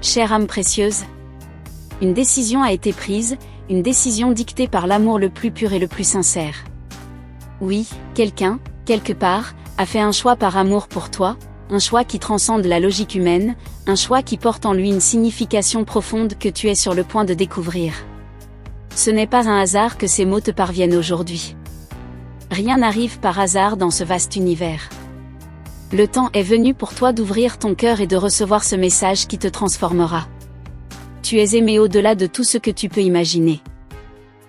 Chère âme précieuse, une décision a été prise, une décision dictée par l'amour le plus pur et le plus sincère. Oui, quelqu'un, quelque part, a fait un choix par amour pour toi, un choix qui transcende la logique humaine, un choix qui porte en lui une signification profonde que tu es sur le point de découvrir. Ce n'est pas un hasard que ces mots te parviennent aujourd'hui. Rien n'arrive par hasard dans ce vaste univers. Le temps est venu pour toi d'ouvrir ton cœur et de recevoir ce message qui te transformera. Tu es aimé au-delà de tout ce que tu peux imaginer.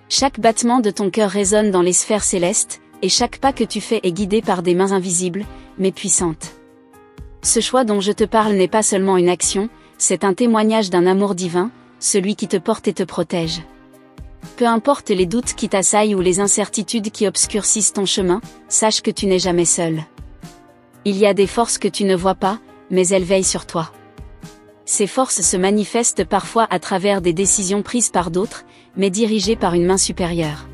Chaque battement de ton cœur résonne dans les sphères célestes, et chaque pas que tu fais est guidé par des mains invisibles, mais puissantes. Ce choix dont je te parle n'est pas seulement une action, c'est un témoignage d'un amour divin, celui qui te porte et te protège. Peu importe les doutes qui t'assaillent ou les incertitudes qui obscurcissent ton chemin, sache que tu n'es jamais seul. Il y a des forces que tu ne vois pas, mais elles veillent sur toi. Ces forces se manifestent parfois à travers des décisions prises par d'autres, mais dirigées par une main supérieure.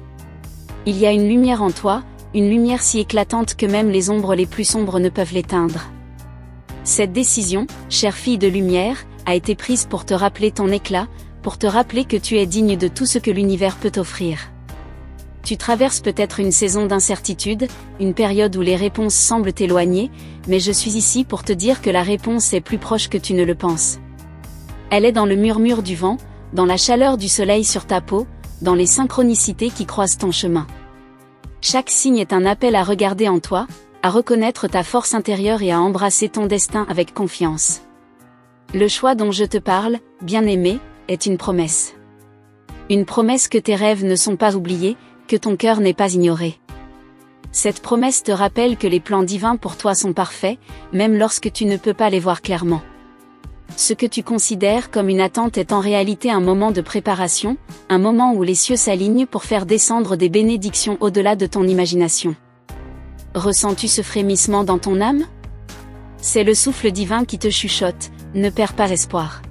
Il y a une lumière en toi, une lumière si éclatante que même les ombres les plus sombres ne peuvent l'éteindre. Cette décision, chère fille de lumière, a été prise pour te rappeler ton éclat, pour te rappeler que tu es digne de tout ce que l'univers peut t'offrir. Tu traverses peut-être une saison d'incertitude, une période où les réponses semblent t'éloigner, mais je suis ici pour te dire que la réponse est plus proche que tu ne le penses. Elle est dans le murmure du vent, dans la chaleur du soleil sur ta peau, dans les synchronicités qui croisent ton chemin. Chaque signe est un appel à regarder en toi, à reconnaître ta force intérieure et à embrasser ton destin avec confiance. Le choix dont je te parle, bien-aimé, est une promesse. Une promesse que tes rêves ne sont pas oubliés, que ton cœur n'est pas ignoré. Cette promesse te rappelle que les plans divins pour toi sont parfaits, même lorsque tu ne peux pas les voir clairement. Ce que tu considères comme une attente est en réalité un moment de préparation, un moment où les cieux s'alignent pour faire descendre des bénédictions au-delà de ton imagination. Ressens-tu ce frémissement dans ton âme? C'est le souffle divin qui te chuchote, ne perds pas espoir.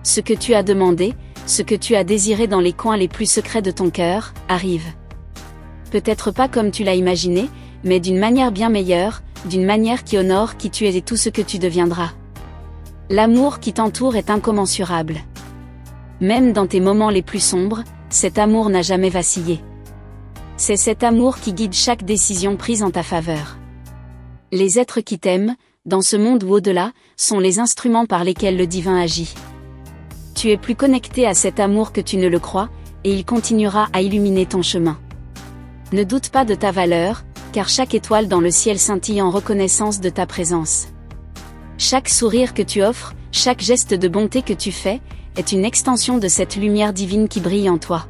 Ce que tu as demandé, ce que tu as désiré dans les coins les plus secrets de ton cœur, arrive. Peut-être pas comme tu l'as imaginé, mais d'une manière bien meilleure, d'une manière qui honore qui tu es et tout ce que tu deviendras. L'amour qui t'entoure est incommensurable. Même dans tes moments les plus sombres, cet amour n'a jamais vacillé. C'est cet amour qui guide chaque décision prise en ta faveur. Les êtres qui t'aiment, dans ce monde ou au-delà, sont les instruments par lesquels le divin agit. Tu es plus connecté à cet amour que tu ne le crois, et il continuera à illuminer ton chemin. Ne doute pas de ta valeur, car chaque étoile dans le ciel scintille en reconnaissance de ta présence. Chaque sourire que tu offres, chaque geste de bonté que tu fais, est une extension de cette lumière divine qui brille en toi.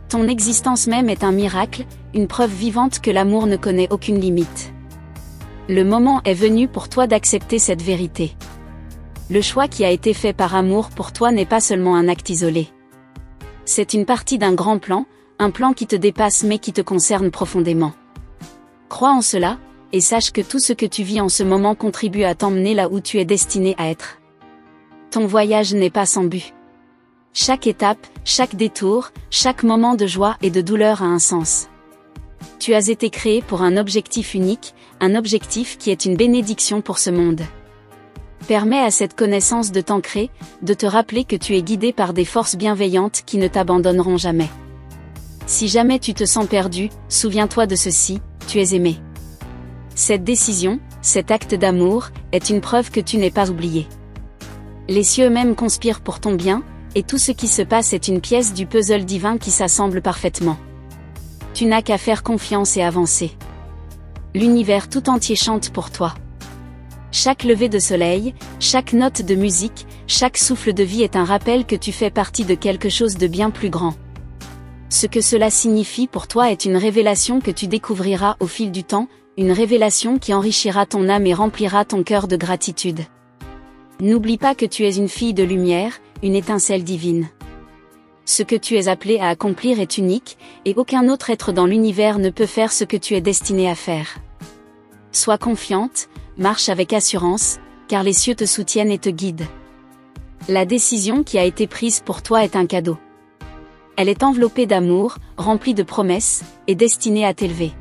Ton existence même est un miracle, une preuve vivante que l'amour ne connaît aucune limite. Le moment est venu pour toi d'accepter cette vérité. Le choix qui a été fait par amour pour toi n'est pas seulement un acte isolé. C'est une partie d'un grand plan, un plan qui te dépasse mais qui te concerne profondément. Crois en cela, et sache que tout ce que tu vis en ce moment contribue à t'emmener là où tu es destiné à être. Ton voyage n'est pas sans but. Chaque étape, chaque détour, chaque moment de joie et de douleur a un sens. Tu as été créé pour un objectif unique, un objectif qui est une bénédiction pour ce monde. Permets à cette connaissance de t'ancrer, de te rappeler que tu es guidé par des forces bienveillantes qui ne t'abandonneront jamais. Si jamais tu te sens perdu, souviens-toi de ceci, tu es aimé. Cette décision, cet acte d'amour, est une preuve que tu n'es pas oublié. Les cieux eux-mêmes conspirent pour ton bien, et tout ce qui se passe est une pièce du puzzle divin qui s'assemble parfaitement. Tu n'as qu'à faire confiance et avancer. L'univers tout entier chante pour toi. Chaque lever de soleil, chaque note de musique, chaque souffle de vie est un rappel que tu fais partie de quelque chose de bien plus grand. Ce que cela signifie pour toi est une révélation que tu découvriras au fil du temps, une révélation qui enrichira ton âme et remplira ton cœur de gratitude. N'oublie pas que tu es une fille de lumière, une étincelle divine. Ce que tu es appelé à accomplir est unique, et aucun autre être dans l'univers ne peut faire ce que tu es destiné à faire. Sois confiante, marche avec assurance, car les cieux te soutiennent et te guident. La décision qui a été prise pour toi est un cadeau. Elle est enveloppée d'amour, remplie de promesses, et destinée à t'élever.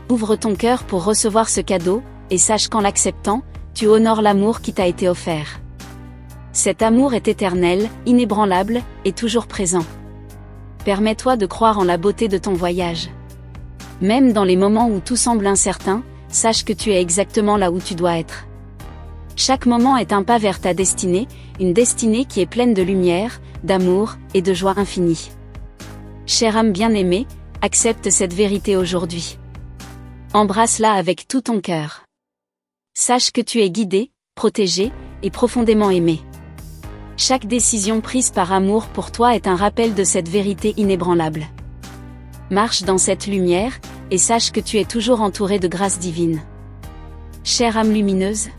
Ouvre ton cœur pour recevoir ce cadeau, et sache qu'en l'acceptant, tu honores l'amour qui t'a été offert. Cet amour est éternel, inébranlable, et toujours présent. Permets-toi de croire en la beauté de ton voyage. Même dans les moments où tout semble incertain, sache que tu es exactement là où tu dois être. Chaque moment est un pas vers ta destinée, une destinée qui est pleine de lumière, d'amour, et de joie infinie. Chère âme bien-aimée, accepte cette vérité aujourd'hui. Embrasse-la avec tout ton cœur. Sache que tu es guidé, protégé, et profondément aimé. Chaque décision prise par amour pour toi est un rappel de cette vérité inébranlable. Marche dans cette lumière, et sache que tu es toujours entouré de grâce divine. Chère âme lumineuse,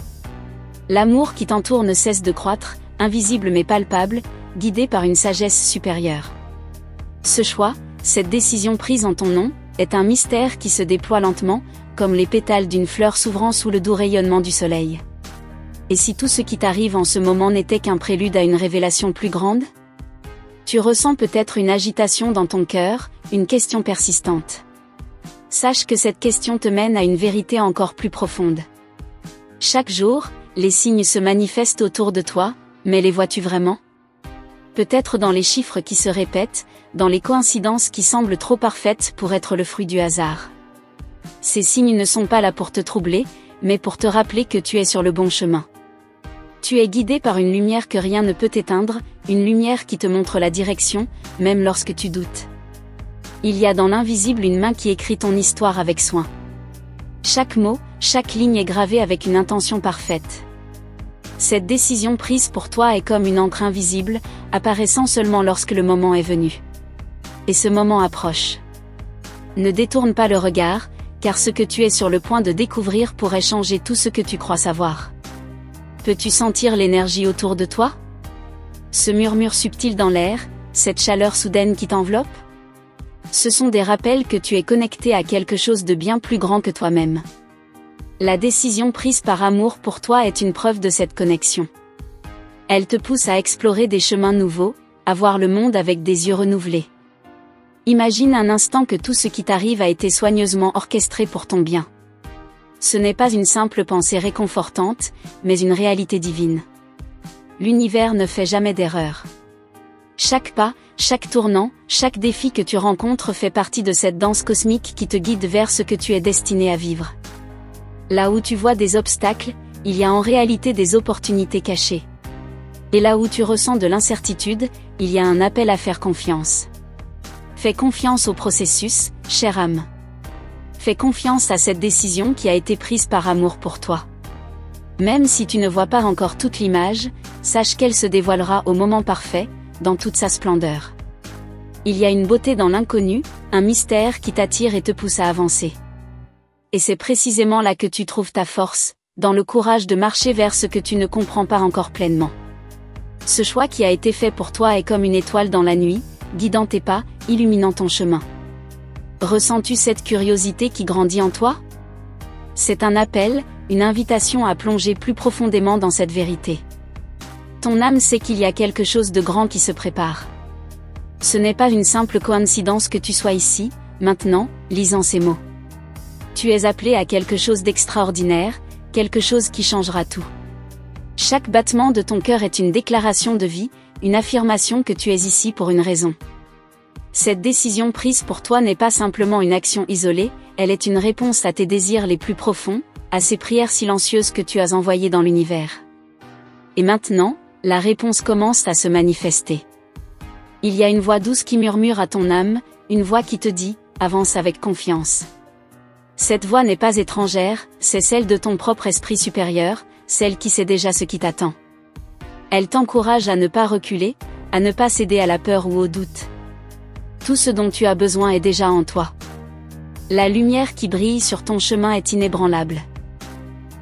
l'amour qui t'entoure ne cesse de croître, invisible mais palpable, guidé par une sagesse supérieure. Ce choix, cette décision prise en ton nom, est un mystère qui se déploie lentement, comme les pétales d'une fleur s'ouvrant sous le doux rayonnement du soleil. Et si tout ce qui t'arrive en ce moment n'était qu'un prélude à une révélation plus grande? Tu ressens peut-être une agitation dans ton cœur, une question persistante. Sache que cette question te mène à une vérité encore plus profonde. Chaque jour, les signes se manifestent autour de toi, mais les vois-tu vraiment? Peut-être dans les chiffres qui se répètent, dans les coïncidences qui semblent trop parfaites pour être le fruit du hasard. Ces signes ne sont pas là pour te troubler, mais pour te rappeler que tu es sur le bon chemin. Tu es guidé par une lumière que rien ne peut éteindre, une lumière qui te montre la direction, même lorsque tu doutes. Il y a dans l'invisible une main qui écrit ton histoire avec soin. Chaque mot, chaque ligne est gravée avec une intention parfaite. Cette décision prise pour toi est comme une encre invisible, apparaissant seulement lorsque le moment est venu. Et ce moment approche. Ne détourne pas le regard, car ce que tu es sur le point de découvrir pourrait changer tout ce que tu crois savoir. Peux-tu sentir l'énergie autour de toi? Ce murmure subtil dans l'air, cette chaleur soudaine qui t'enveloppe? Ce sont des rappels que tu es connecté à quelque chose de bien plus grand que toi-même. La décision prise par amour pour toi est une preuve de cette connexion. Elle te pousse à explorer des chemins nouveaux, à voir le monde avec des yeux renouvelés. Imagine un instant que tout ce qui t'arrive a été soigneusement orchestré pour ton bien. Ce n'est pas une simple pensée réconfortante, mais une réalité divine. L'univers ne fait jamais d'erreur. Chaque pas, chaque tournant, chaque défi que tu rencontres fait partie de cette danse cosmique qui te guide vers ce que tu es destiné à vivre. Là où tu vois des obstacles, il y a en réalité des opportunités cachées. Et là où tu ressens de l'incertitude, il y a un appel à faire confiance. Fais confiance au processus, chère âme. Fais confiance à cette décision qui a été prise par amour pour toi. Même si tu ne vois pas encore toute l'image, sache qu'elle se dévoilera au moment parfait, dans toute sa splendeur. Il y a une beauté dans l'inconnu, un mystère qui t'attire et te pousse à avancer. Et c'est précisément là que tu trouves ta force, dans le courage de marcher vers ce que tu ne comprends pas encore pleinement. Ce choix qui a été fait pour toi est comme une étoile dans la nuit, guidant tes pas, illuminant ton chemin. Ressens-tu cette curiosité qui grandit en toi? C'est un appel, une invitation à plonger plus profondément dans cette vérité. Ton âme sait qu'il y a quelque chose de grand qui se prépare. Ce n'est pas une simple coïncidence que tu sois ici, maintenant, lisant ces mots. Tu es appelé à quelque chose d'extraordinaire, quelque chose qui changera tout. Chaque battement de ton cœur est une déclaration de vie, une affirmation que tu es ici pour une raison. Cette décision prise pour toi n'est pas simplement une action isolée, elle est une réponse à tes désirs les plus profonds, à ces prières silencieuses que tu as envoyées dans l'univers. Et maintenant, la réponse commence à se manifester. Il y a une voix douce qui murmure à ton âme, une voix qui te dit « Avance avec confiance ». Cette voix n'est pas étrangère, c'est celle de ton propre esprit supérieur, celle qui sait déjà ce qui t'attend. Elle t'encourage à ne pas reculer, à ne pas céder à la peur ou au doute. Tout ce dont tu as besoin est déjà en toi. La lumière qui brille sur ton chemin est inébranlable.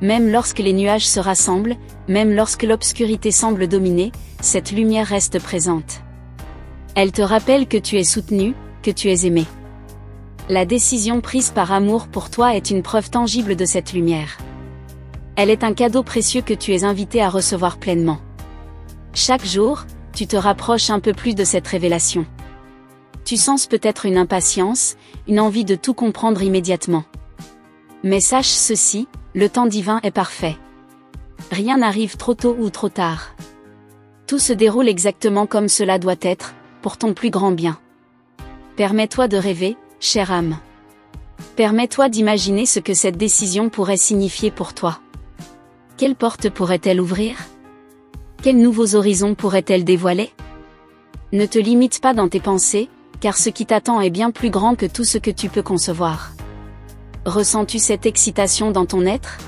Même lorsque les nuages se rassemblent, même lorsque l'obscurité semble dominer, cette lumière reste présente. Elle te rappelle que tu es soutenu, que tu es aimé. La décision prise par amour pour toi est une preuve tangible de cette lumière. Elle est un cadeau précieux que tu es invité à recevoir pleinement. Chaque jour, tu te rapproches un peu plus de cette révélation. Tu sens peut-être une impatience, une envie de tout comprendre immédiatement. Mais sache ceci, le temps divin est parfait. Rien n'arrive trop tôt ou trop tard. Tout se déroule exactement comme cela doit être, pour ton plus grand bien. Permets-toi de rêver, chère âme. Permets-toi d'imaginer ce que cette décision pourrait signifier pour toi. Quelle porte pourrait-elle ouvrir? Quels nouveaux horizons pourrait-elle dévoiler? Ne te limite pas dans tes pensées, car ce qui t'attend est bien plus grand que tout ce que tu peux concevoir. Ressens-tu cette excitation dans ton être?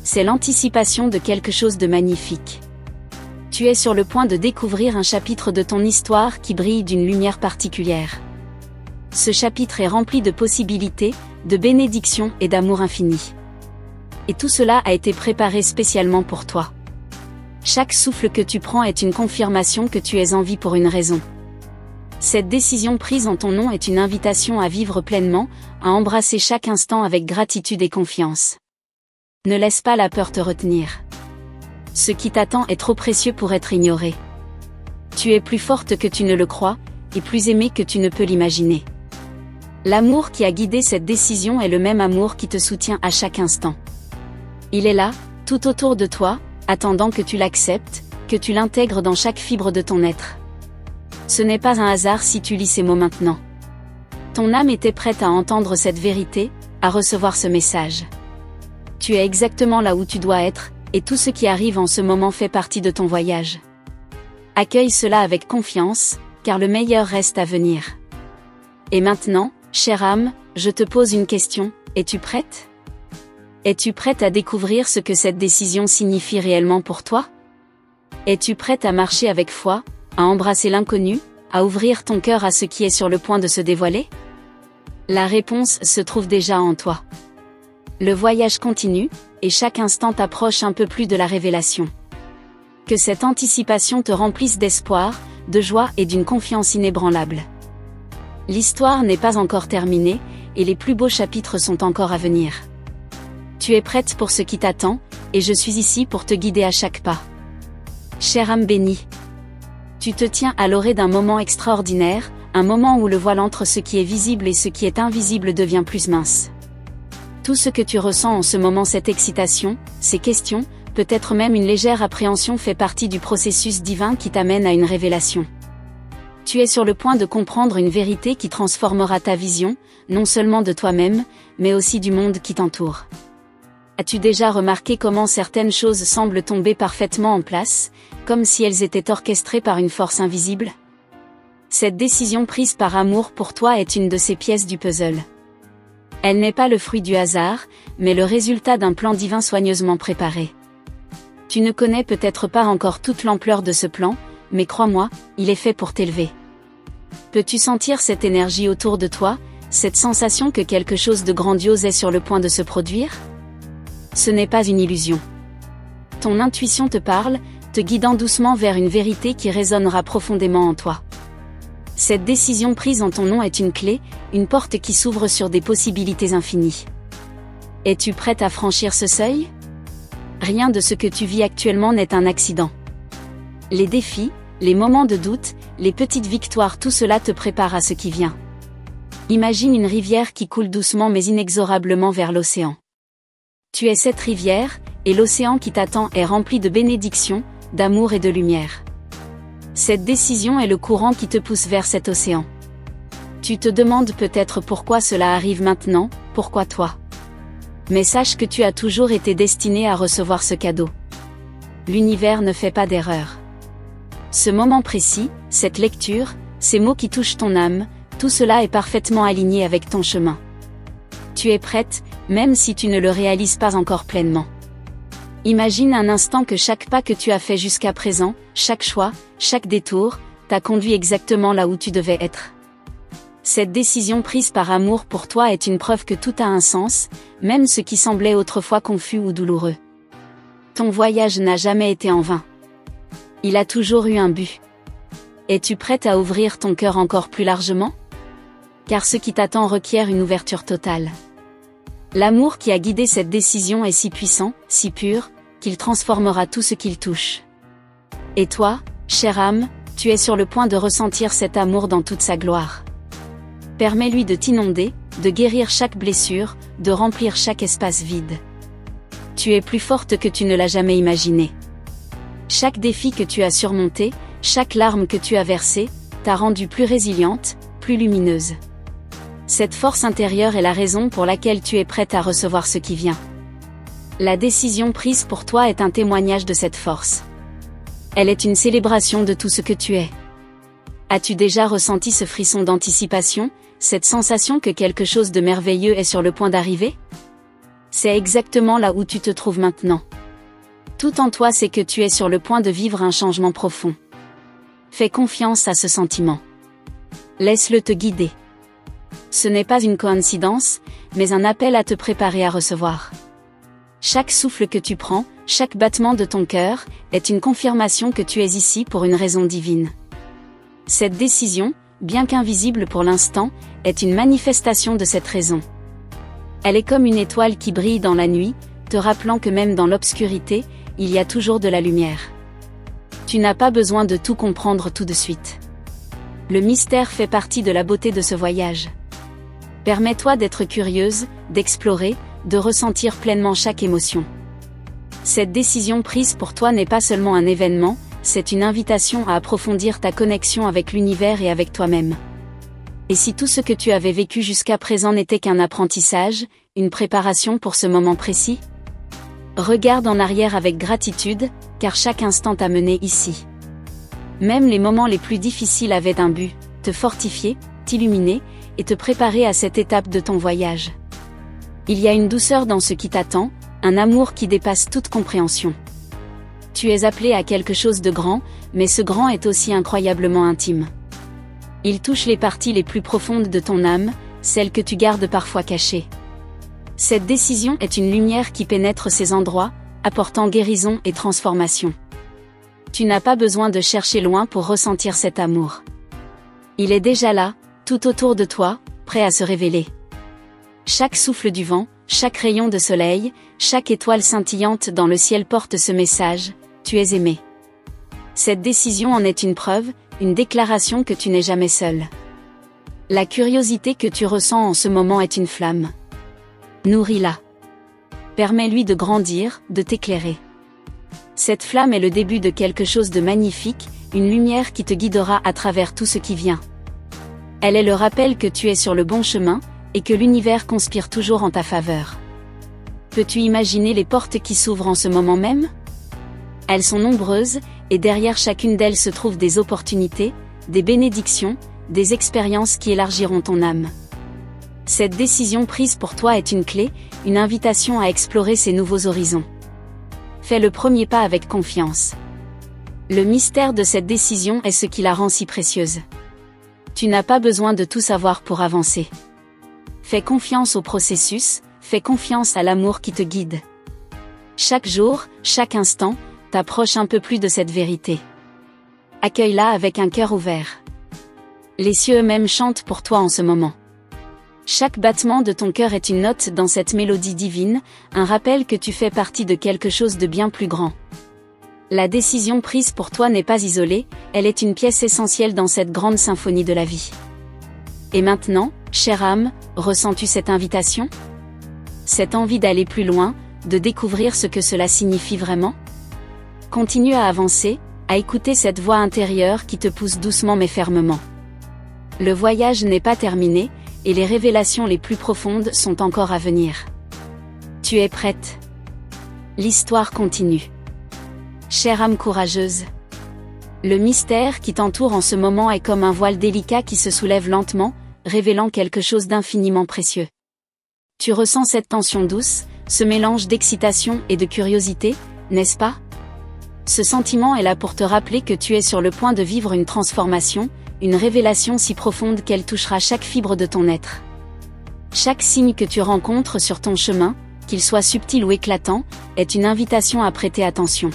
C'est l'anticipation de quelque chose de magnifique. Tu es sur le point de découvrir un chapitre de ton histoire qui brille d'une lumière particulière. Ce chapitre est rempli de possibilités, de bénédictions et d'amour infini. Et tout cela a été préparé spécialement pour toi. Chaque souffle que tu prends est une confirmation que tu es en vie pour une raison. Cette décision prise en ton nom est une invitation à vivre pleinement, à embrasser chaque instant avec gratitude et confiance. Ne laisse pas la peur te retenir. Ce qui t'attend est trop précieux pour être ignoré. Tu es plus forte que tu ne le crois, et plus aimée que tu ne peux l'imaginer. L'amour qui a guidé cette décision est le même amour qui te soutient à chaque instant. Il est là, tout autour de toi, attendant que tu l'acceptes, que tu l'intègres dans chaque fibre de ton être. Ce n'est pas un hasard si tu lis ces mots maintenant. Ton âme était prête à entendre cette vérité, à recevoir ce message. Tu es exactement là où tu dois être, et tout ce qui arrive en ce moment fait partie de ton voyage. Accueille cela avec confiance, car le meilleur reste à venir. Et maintenant, chère âme, je te pose une question, es-tu prête? Es-tu prête à découvrir ce que cette décision signifie réellement pour toi? Es-tu prête à marcher avec foi, à embrasser l'inconnu, à ouvrir ton cœur à ce qui est sur le point de se dévoiler? La réponse se trouve déjà en toi. Le voyage continue, et chaque instant t'approche un peu plus de la révélation. Que cette anticipation te remplisse d'espoir, de joie et d'une confiance inébranlable. L'histoire n'est pas encore terminée, et les plus beaux chapitres sont encore à venir. Tu es prête pour ce qui t'attend, et je suis ici pour te guider à chaque pas. Chère âme bénie, tu te tiens à l'orée d'un moment extraordinaire, un moment où le voile entre ce qui est visible et ce qui est invisible devient plus mince. Tout ce que tu ressens en ce moment, cette excitation, ces questions, peut-être même une légère appréhension fait partie du processus divin qui t'amène à une révélation. Tu es sur le point de comprendre une vérité qui transformera ta vision, non seulement de toi-même, mais aussi du monde qui t'entoure. As-tu déjà remarqué comment certaines choses semblent tomber parfaitement en place, comme si elles étaient orchestrées par une force invisible? Cette décision prise par amour pour toi est une de ces pièces du puzzle. Elle n'est pas le fruit du hasard, mais le résultat d'un plan divin soigneusement préparé. Tu ne connais peut-être pas encore toute l'ampleur de ce plan, mais crois-moi, il est fait pour t'élever. Peux-tu sentir cette énergie autour de toi, cette sensation que quelque chose de grandiose est sur le point de se produire? Ce n'est pas une illusion. Ton intuition te parle, te guidant doucement vers une vérité qui résonnera profondément en toi. Cette décision prise en ton nom est une clé, une porte qui s'ouvre sur des possibilités infinies. Es-tu prête à franchir ce seuil? Rien de ce que tu vis actuellement n'est un accident. Les défis, les moments de doute, les petites victoires, tout cela te prépare à ce qui vient. Imagine une rivière qui coule doucement mais inexorablement vers l'océan. Tu es cette rivière, et l'océan qui t'attend est rempli de bénédictions, d'amour et de lumière. Cette décision est le courant qui te pousse vers cet océan. Tu te demandes peut-être pourquoi cela arrive maintenant, pourquoi toi? Mais sache que tu as toujours été destiné à recevoir ce cadeau. L'univers ne fait pas d'erreur. Ce moment précis, cette lecture, ces mots qui touchent ton âme, tout cela est parfaitement aligné avec ton chemin. Tu es prête, même si tu ne le réalises pas encore pleinement. Imagine un instant que chaque pas que tu as fait jusqu'à présent, chaque choix, chaque détour, t'a conduit exactement là où tu devais être. Cette décision prise par amour pour toi est une preuve que tout a un sens, même ce qui semblait autrefois confus ou douloureux. Ton voyage n'a jamais été en vain. Il a toujours eu un but. Es-tu prête à ouvrir ton cœur encore plus largement? Car ce qui t'attend requiert une ouverture totale. L'amour qui a guidé cette décision est si puissant, si pur, qu'il transformera tout ce qu'il touche. Et toi, chère âme, tu es sur le point de ressentir cet amour dans toute sa gloire. Permets-lui de t'inonder, de guérir chaque blessure, de remplir chaque espace vide. Tu es plus forte que tu ne l'as jamais imaginé. Chaque défi que tu as surmonté, chaque larme que tu as versée, t'a rendue plus résiliente, plus lumineuse. Cette force intérieure est la raison pour laquelle tu es prête à recevoir ce qui vient. La décision prise pour toi est un témoignage de cette force. Elle est une célébration de tout ce que tu es. As-tu déjà ressenti ce frisson d'anticipation, cette sensation que quelque chose de merveilleux est sur le point d'arriver? C'est exactement là où tu te trouves maintenant. Tout en toi sait que tu es sur le point de vivre un changement profond. Fais confiance à ce sentiment. Laisse-le te guider. Ce n'est pas une coïncidence, mais un appel à te préparer à recevoir. Chaque souffle que tu prends, chaque battement de ton cœur, est une confirmation que tu es ici pour une raison divine. Cette décision, bien qu'invisible pour l'instant, est une manifestation de cette raison. Elle est comme une étoile qui brille dans la nuit, te rappelant que même dans l'obscurité, il y a toujours de la lumière. Tu n'as pas besoin de tout comprendre tout de suite. Le mystère fait partie de la beauté de ce voyage. Permets-toi d'être curieuse, d'explorer, de ressentir pleinement chaque émotion. Cette décision prise pour toi n'est pas seulement un événement, c'est une invitation à approfondir ta connexion avec l'univers et avec toi-même. Et si tout ce que tu avais vécu jusqu'à présent n'était qu'un apprentissage, une préparation pour ce moment précis? Regarde en arrière avec gratitude, car chaque instant t'a mené ici. Même les moments les plus difficiles avaient un but, te fortifier, t'illuminer, et te préparer à cette étape de ton voyage. Il y a une douceur dans ce qui t'attend, un amour qui dépasse toute compréhension. Tu es appelé à quelque chose de grand, mais ce grand est aussi incroyablement intime. Il touche les parties les plus profondes de ton âme, celles que tu gardes parfois cachées. Cette décision est une lumière qui pénètre ces endroits, apportant guérison et transformation. Tu n'as pas besoin de chercher loin pour ressentir cet amour. Il est déjà là, tout autour de toi, prêt à se révéler. Chaque souffle du vent, chaque rayon de soleil, chaque étoile scintillante dans le ciel porte ce message, tu es aimé. Cette décision en est une preuve, une déclaration que tu n'es jamais seul. La curiosité que tu ressens en ce moment est une flamme. Nourris-la. Permets-lui de grandir, de t'éclairer. Cette flamme est le début de quelque chose de magnifique, une lumière qui te guidera à travers tout ce qui vient. Elle est le rappel que tu es sur le bon chemin, et que l'univers conspire toujours en ta faveur. Peux-tu imaginer les portes qui s'ouvrent en ce moment même? Elles sont nombreuses, et derrière chacune d'elles se trouvent des opportunités, des bénédictions, des expériences qui élargiront ton âme. Cette décision prise pour toi est une clé, une invitation à explorer ces nouveaux horizons. Fais le premier pas avec confiance. Le mystère de cette décision est ce qui la rend si précieuse. Tu n'as pas besoin de tout savoir pour avancer. Fais confiance au processus, fais confiance à l'amour qui te guide. Chaque jour, chaque instant, t'approche un peu plus de cette vérité. Accueille-la avec un cœur ouvert. Les cieux eux-mêmes chantent pour toi en ce moment. Chaque battement de ton cœur est une note dans cette mélodie divine, un rappel que tu fais partie de quelque chose de bien plus grand. La décision prise pour toi n'est pas isolée, elle est une pièce essentielle dans cette grande symphonie de la vie. Et maintenant, chère âme, ressens-tu cette invitation? Cette envie d'aller plus loin, de découvrir ce que cela signifie vraiment? Continue à avancer, à écouter cette voix intérieure qui te pousse doucement mais fermement. Le voyage n'est pas terminé, et les révélations les plus profondes sont encore à venir. Tu es prête? L'histoire continue. Chère âme courageuse. Le mystère qui t'entoure en ce moment est comme un voile délicat qui se soulève lentement, révélant quelque chose d'infiniment précieux. Tu ressens cette tension douce, ce mélange d'excitation et de curiosité, n'est-ce pas? Ce sentiment est là pour te rappeler que tu es sur le point de vivre une transformation, une révélation si profonde qu'elle touchera chaque fibre de ton être. Chaque signe que tu rencontres sur ton chemin, qu'il soit subtil ou éclatant, est une invitation à prêter attention.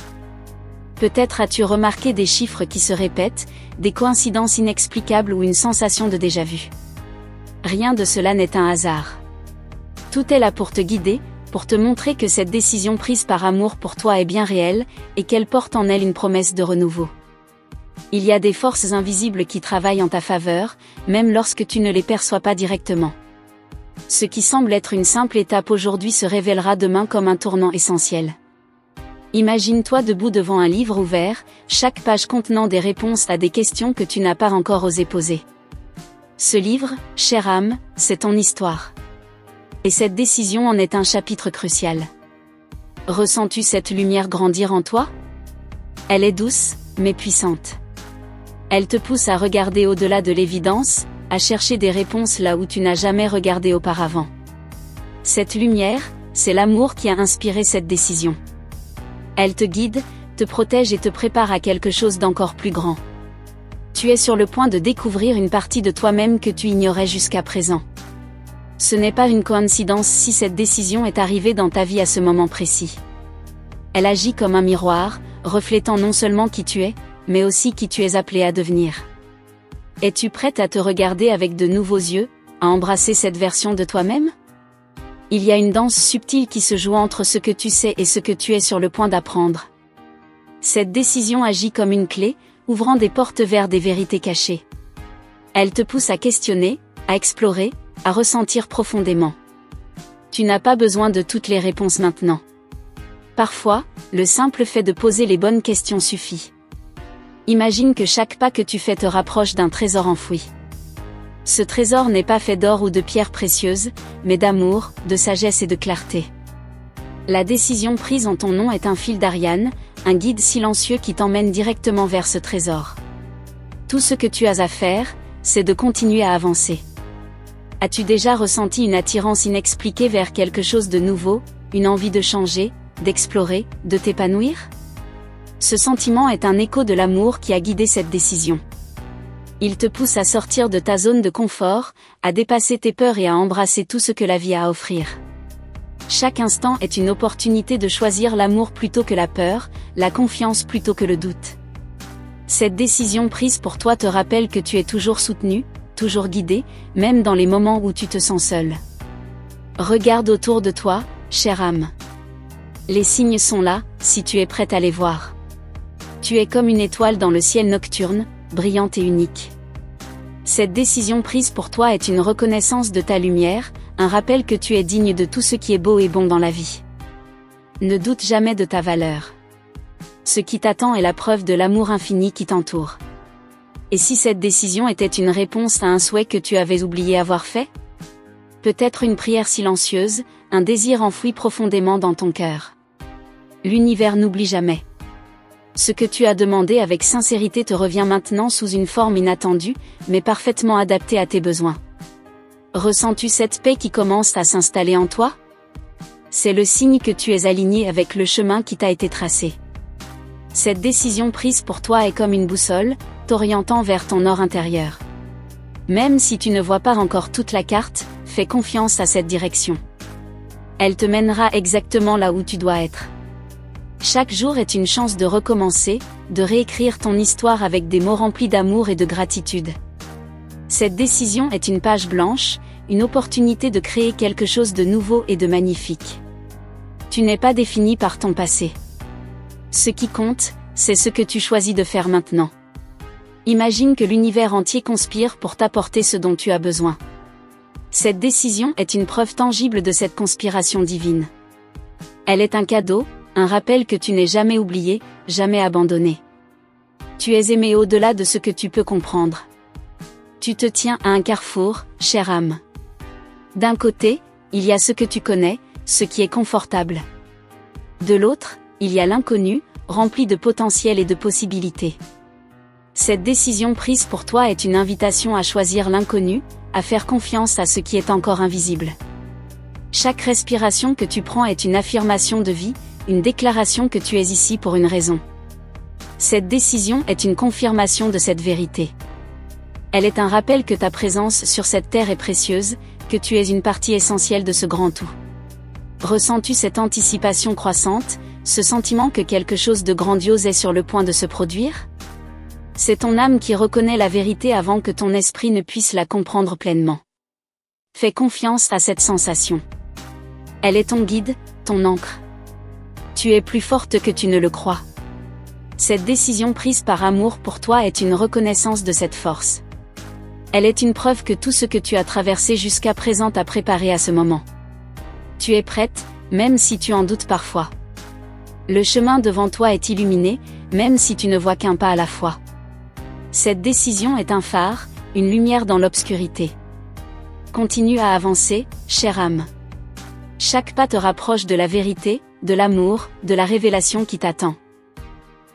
Peut-être as-tu remarqué des chiffres qui se répètent, des coïncidences inexplicables ou une sensation de déjà-vu. Rien de cela n'est un hasard. Tout est là pour te guider, pour te montrer que cette décision prise par amour pour toi est bien réelle, et qu'elle porte en elle une promesse de renouveau. Il y a des forces invisibles qui travaillent en ta faveur, même lorsque tu ne les perçois pas directement. Ce qui semble être une simple étape aujourd'hui se révélera demain comme un tournant essentiel. Imagine-toi debout devant un livre ouvert, chaque page contenant des réponses à des questions que tu n'as pas encore osé poser. Ce livre, chère âme, c'est ton histoire. Et cette décision en est un chapitre crucial. Ressens-tu cette lumière grandir en toi? Elle est douce, mais puissante. Elle te pousse à regarder au-delà de l'évidence, à chercher des réponses là où tu n'as jamais regardé auparavant. Cette lumière, c'est l'amour qui a inspiré cette décision. Elle te guide, te protège et te prépare à quelque chose d'encore plus grand. Tu es sur le point de découvrir une partie de toi-même que tu ignorais jusqu'à présent. Ce n'est pas une coïncidence si cette décision est arrivée dans ta vie à ce moment précis. Elle agit comme un miroir, reflétant non seulement qui tu es, mais aussi qui tu es appelé à devenir. Es-tu prête à te regarder avec de nouveaux yeux, à embrasser cette version de toi-même? Il y a une danse subtile qui se joue entre ce que tu sais et ce que tu es sur le point d'apprendre. Cette décision agit comme une clé, ouvrant des portes vers des vérités cachées. Elle te pousse à questionner, à explorer, à ressentir profondément. Tu n'as pas besoin de toutes les réponses maintenant. Parfois, le simple fait de poser les bonnes questions suffit. Imagine que chaque pas que tu fais te rapproche d'un trésor enfoui. Ce trésor n'est pas fait d'or ou de pierres précieuses, mais d'amour, de sagesse et de clarté. La décision prise en ton nom est un fil d'Ariane, un guide silencieux qui t'emmène directement vers ce trésor. Tout ce que tu as à faire, c'est de continuer à avancer. As-tu déjà ressenti une attirance inexpliquée vers quelque chose de nouveau, une envie de changer, d'explorer, de t'épanouir? Ce sentiment est un écho de l'amour qui a guidé cette décision. Il te pousse à sortir de ta zone de confort, à dépasser tes peurs et à embrasser tout ce que la vie a à offrir. Chaque instant est une opportunité de choisir l'amour plutôt que la peur, la confiance plutôt que le doute. Cette décision prise pour toi te rappelle que tu es toujours soutenu, toujours guidé, même dans les moments où tu te sens seul. Regarde autour de toi, chère âme. Les signes sont là, si tu es prête à les voir. Tu es comme une étoile dans le ciel nocturne, brillante et unique. Cette décision prise pour toi est une reconnaissance de ta lumière, un rappel que tu es digne de tout ce qui est beau et bon dans la vie. Ne doute jamais de ta valeur. Ce qui t'attend est la preuve de l'amour infini qui t'entoure. Et si cette décision était une réponse à un souhait que tu avais oublié avoir fait? Peut-être une prière silencieuse, un désir enfoui profondément dans ton cœur. L'univers n'oublie jamais. Ce que tu as demandé avec sincérité te revient maintenant sous une forme inattendue, mais parfaitement adaptée à tes besoins. Ressens-tu cette paix qui commence à s'installer en toi? C'est le signe que tu es aligné avec le chemin qui t'a été tracé. Cette décision prise pour toi est comme une boussole, t'orientant vers ton or intérieur. Même si tu ne vois pas encore toute la carte, fais confiance à cette direction. Elle te mènera exactement là où tu dois être. Chaque jour est une chance de recommencer, de réécrire ton histoire avec des mots remplis d'amour et de gratitude. Cette décision est une page blanche, une opportunité de créer quelque chose de nouveau et de magnifique. Tu n'es pas défini par ton passé. Ce qui compte, c'est ce que tu choisis de faire maintenant. Imagine que l'univers entier conspire pour t'apporter ce dont tu as besoin. Cette décision est une preuve tangible de cette conspiration divine. Elle est un cadeau, un rappel que tu n'es jamais oublié, jamais abandonné. Tu es aimé au-delà de ce que tu peux comprendre. Tu te tiens à un carrefour, chère âme. D'un côté, il y a ce que tu connais, ce qui est confortable. De l'autre, il y a l'inconnu, rempli de potentiel et de possibilités. Cette décision prise pour toi est une invitation à choisir l'inconnu, à faire confiance à ce qui est encore invisible. Chaque respiration que tu prends est une affirmation de vie, une déclaration que tu es ici pour une raison. Cette décision est une confirmation de cette vérité. Elle est un rappel que ta présence sur cette terre est précieuse, que tu es une partie essentielle de ce grand tout. Ressens-tu cette anticipation croissante, ce sentiment que quelque chose de grandiose est sur le point de se produire? C'est ton âme qui reconnaît la vérité avant que ton esprit ne puisse la comprendre pleinement. Fais confiance à cette sensation. Elle est ton guide, ton ancre. Tu es plus forte que tu ne le crois. Cette décision prise par amour pour toi est une reconnaissance de cette force. Elle est une preuve que tout ce que tu as traversé jusqu'à présent t'a préparé à ce moment. Tu es prête, même si tu en doutes parfois. Le chemin devant toi est illuminé, même si tu ne vois qu'un pas à la fois. Cette décision est un phare, une lumière dans l'obscurité. Continue à avancer, chère âme. Chaque pas te rapproche de la vérité, de l'amour, de la révélation qui t'attend.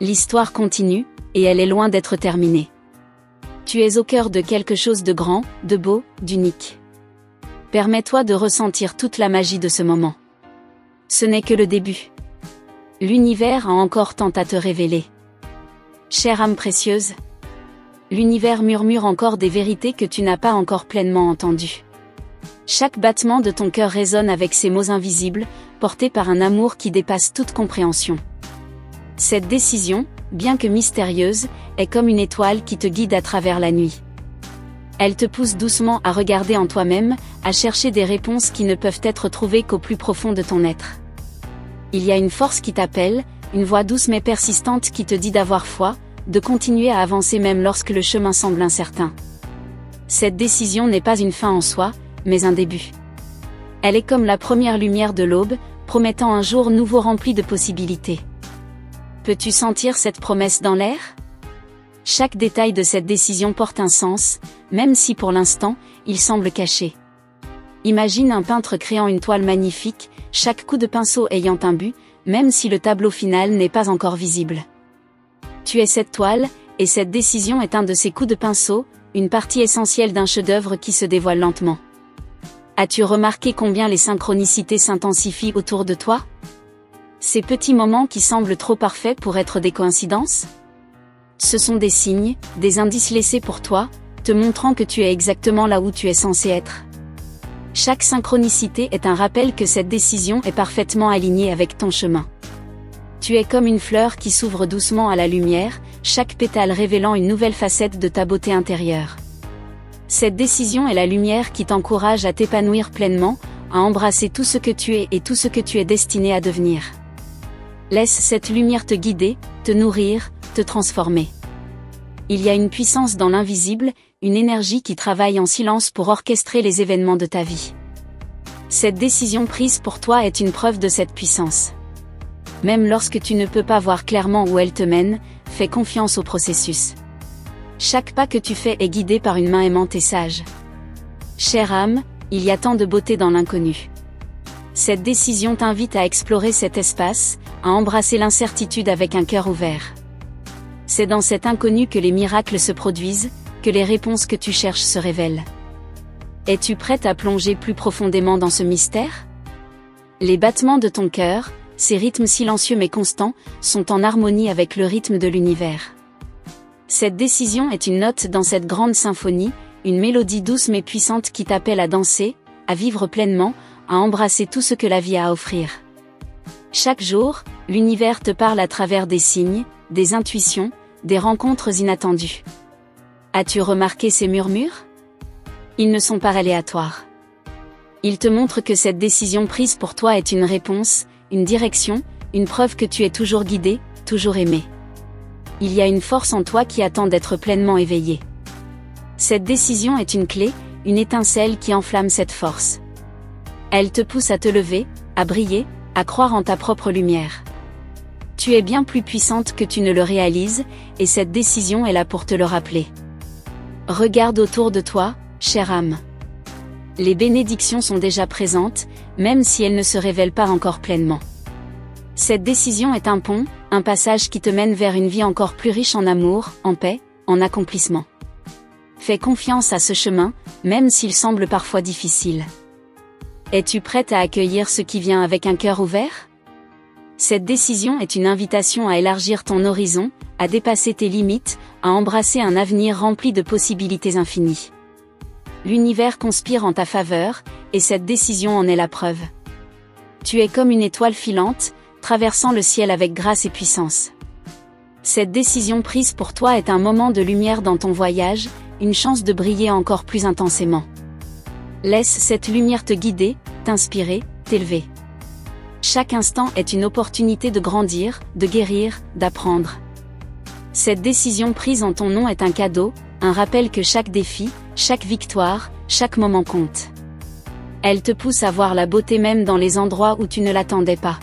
L'histoire continue, et elle est loin d'être terminée. Tu es au cœur de quelque chose de grand, de beau, d'unique. Permets-toi de ressentir toute la magie de ce moment. Ce n'est que le début. L'univers a encore tant à te révéler. Chère âme précieuse, l'univers murmure encore des vérités que tu n'as pas encore pleinement entendues. Chaque battement de ton cœur résonne avec ces mots invisibles, portés par un amour qui dépasse toute compréhension. Cette décision, bien que mystérieuse, est comme une étoile qui te guide à travers la nuit. Elle te pousse doucement à regarder en toi-même, à chercher des réponses qui ne peuvent être trouvées qu'au plus profond de ton être. Il y a une force qui t'appelle, une voix douce mais persistante qui te dit d'avoir foi, de continuer à avancer même lorsque le chemin semble incertain. Cette décision n'est pas une fin en soi, mais un début. Elle est comme la première lumière de l'aube, promettant un jour nouveau rempli de possibilités. Peux-tu sentir cette promesse dans l'air ? Chaque détail de cette décision porte un sens, même si pour l'instant, il semble caché. Imagine un peintre créant une toile magnifique, chaque coup de pinceau ayant un but, même si le tableau final n'est pas encore visible. Tu es cette toile, et cette décision est un de ces coups de pinceau, une partie essentielle d'un chef-d'œuvre qui se dévoile lentement. As-tu remarqué combien les synchronicités s'intensifient autour de toi ? Ces petits moments qui semblent trop parfaits pour être des coïncidences ? Ce sont des signes, des indices laissés pour toi, te montrant que tu es exactement là où tu es censé être. Chaque synchronicité est un rappel que cette décision est parfaitement alignée avec ton chemin. Tu es comme une fleur qui s'ouvre doucement à la lumière, chaque pétale révélant une nouvelle facette de ta beauté intérieure. Cette décision est la lumière qui t'encourage à t'épanouir pleinement, à embrasser tout ce que tu es et tout ce que tu es destiné à devenir. Laisse cette lumière te guider, te nourrir, te transformer. Il y a une puissance dans l'invisible, une énergie qui travaille en silence pour orchestrer les événements de ta vie. Cette décision prise pour toi est une preuve de cette puissance. Même lorsque tu ne peux pas voir clairement où elle te mène, fais confiance au processus. Chaque pas que tu fais est guidé par une main aimante et sage. Chère âme, il y a tant de beauté dans l'inconnu. Cette décision t'invite à explorer cet espace, à embrasser l'incertitude avec un cœur ouvert. C'est dans cet inconnu que les miracles se produisent, que les réponses que tu cherches se révèlent. Es-tu prête à plonger plus profondément dans ce mystère ? Les battements de ton cœur, ces rythmes silencieux mais constants, sont en harmonie avec le rythme de l'univers. Cette décision est une note dans cette grande symphonie, une mélodie douce mais puissante qui t'appelle à danser, à vivre pleinement, à embrasser tout ce que la vie a à offrir. Chaque jour, l'univers te parle à travers des signes, des intuitions, des rencontres inattendues. As-tu remarqué ces murmures ? Ils ne sont pas aléatoires. Ils te montrent que cette décision prise pour toi est une réponse, une direction, une preuve que tu es toujours guidé, toujours aimé. Il y a une force en toi qui attend d'être pleinement éveillée. Cette décision est une clé, une étincelle qui enflamme cette force. Elle te pousse à te lever, à briller, à croire en ta propre lumière. Tu es bien plus puissante que tu ne le réalises, et cette décision est là pour te le rappeler. Regarde autour de toi, chère âme. Les bénédictions sont déjà présentes, même si elles ne se révèlent pas encore pleinement. Cette décision est un pont, un passage qui te mène vers une vie encore plus riche en amour, en paix, en accomplissement. Fais confiance à ce chemin, même s'il semble parfois difficile. Es-tu prête à accueillir ce qui vient avec un cœur ouvert ? Cette décision est une invitation à élargir ton horizon, à dépasser tes limites, à embrasser un avenir rempli de possibilités infinies. L'univers conspire en ta faveur, et cette décision en est la preuve. Tu es comme une étoile filante, traversant le ciel avec grâce et puissance. Cette décision prise pour toi est un moment de lumière dans ton voyage, une chance de briller encore plus intensément. Laisse cette lumière te guider, t'inspirer, t'élever. Chaque instant est une opportunité de grandir, de guérir, d'apprendre. Cette décision prise en ton nom est un cadeau, un rappel que chaque défi, chaque victoire, chaque moment compte. Elle te pousse à voir la beauté même dans les endroits où tu ne l'attendais pas.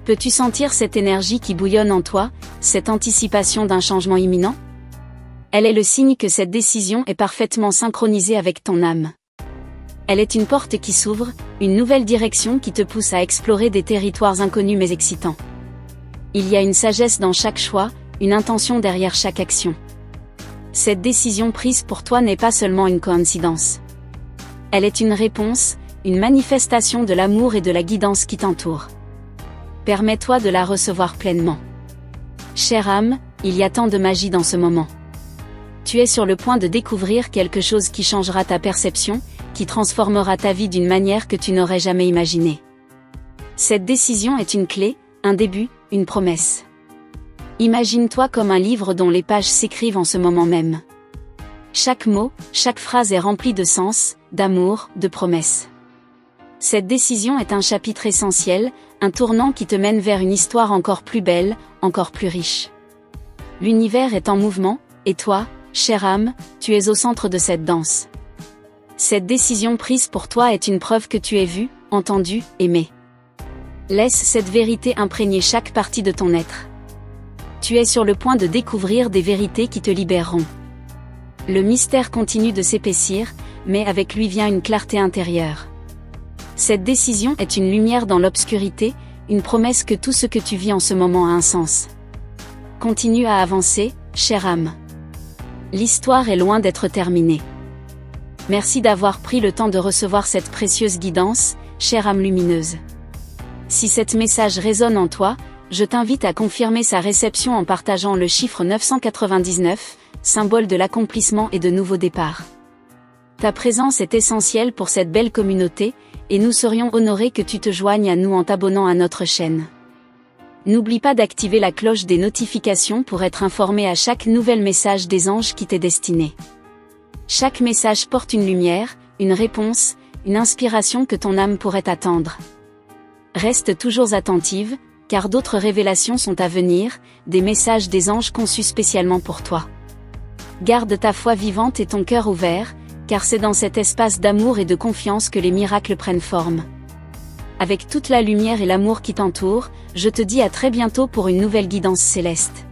Peux-tu sentir cette énergie qui bouillonne en toi, cette anticipation d'un changement imminent? Elle est le signe que cette décision est parfaitement synchronisée avec ton âme. Elle est une porte qui s'ouvre, une nouvelle direction qui te pousse à explorer des territoires inconnus mais excitants. Il y a une sagesse dans chaque choix, une intention derrière chaque action. Cette décision prise pour toi n'est pas seulement une coïncidence. Elle est une réponse, une manifestation de l'amour et de la guidance qui t'entoure. Permets-toi de la recevoir pleinement. Chère âme, il y a tant de magie dans ce moment. Tu es sur le point de découvrir quelque chose qui changera ta perception, qui transformera ta vie d'une manière que tu n'aurais jamais imaginée. Cette décision est une clé, un début, une promesse. Imagine-toi comme un livre dont les pages s'écrivent en ce moment même. Chaque mot, chaque phrase est remplie de sens, d'amour, de promesses. Cette décision est un chapitre essentiel, un tournant qui te mène vers une histoire encore plus belle, encore plus riche. L'univers est en mouvement, et toi, chère âme, tu es au centre de cette danse. Cette décision prise pour toi est une preuve que tu es vu, entendu, aimé. Laisse cette vérité imprégner chaque partie de ton être. Tu es sur le point de découvrir des vérités qui te libéreront. Le mystère continue de s'épaissir, mais avec lui vient une clarté intérieure. Cette décision est une lumière dans l'obscurité, une promesse que tout ce que tu vis en ce moment a un sens. Continue à avancer, chère âme. L'histoire est loin d'être terminée. Merci d'avoir pris le temps de recevoir cette précieuse guidance, chère âme lumineuse. Si cet message résonne en toi, je t'invite à confirmer sa réception en partageant le chiffre 999, symbole de l'accomplissement et de nouveaux départs. Ta présence est essentielle pour cette belle communauté, et nous serions honorés que tu te joignes à nous en t'abonnant à notre chaîne. N'oublie pas d'activer la cloche des notifications pour être informé à chaque nouvel message des anges qui t'est destiné. Chaque message porte une lumière, une réponse, une inspiration que ton âme pourrait attendre. Reste toujours attentive, car d'autres révélations sont à venir, des messages des anges conçus spécialement pour toi. Garde ta foi vivante et ton cœur ouvert, car c'est dans cet espace d'amour et de confiance que les miracles prennent forme. Avec toute la lumière et l'amour qui t'entoure, je te dis à très bientôt pour une nouvelle guidance céleste.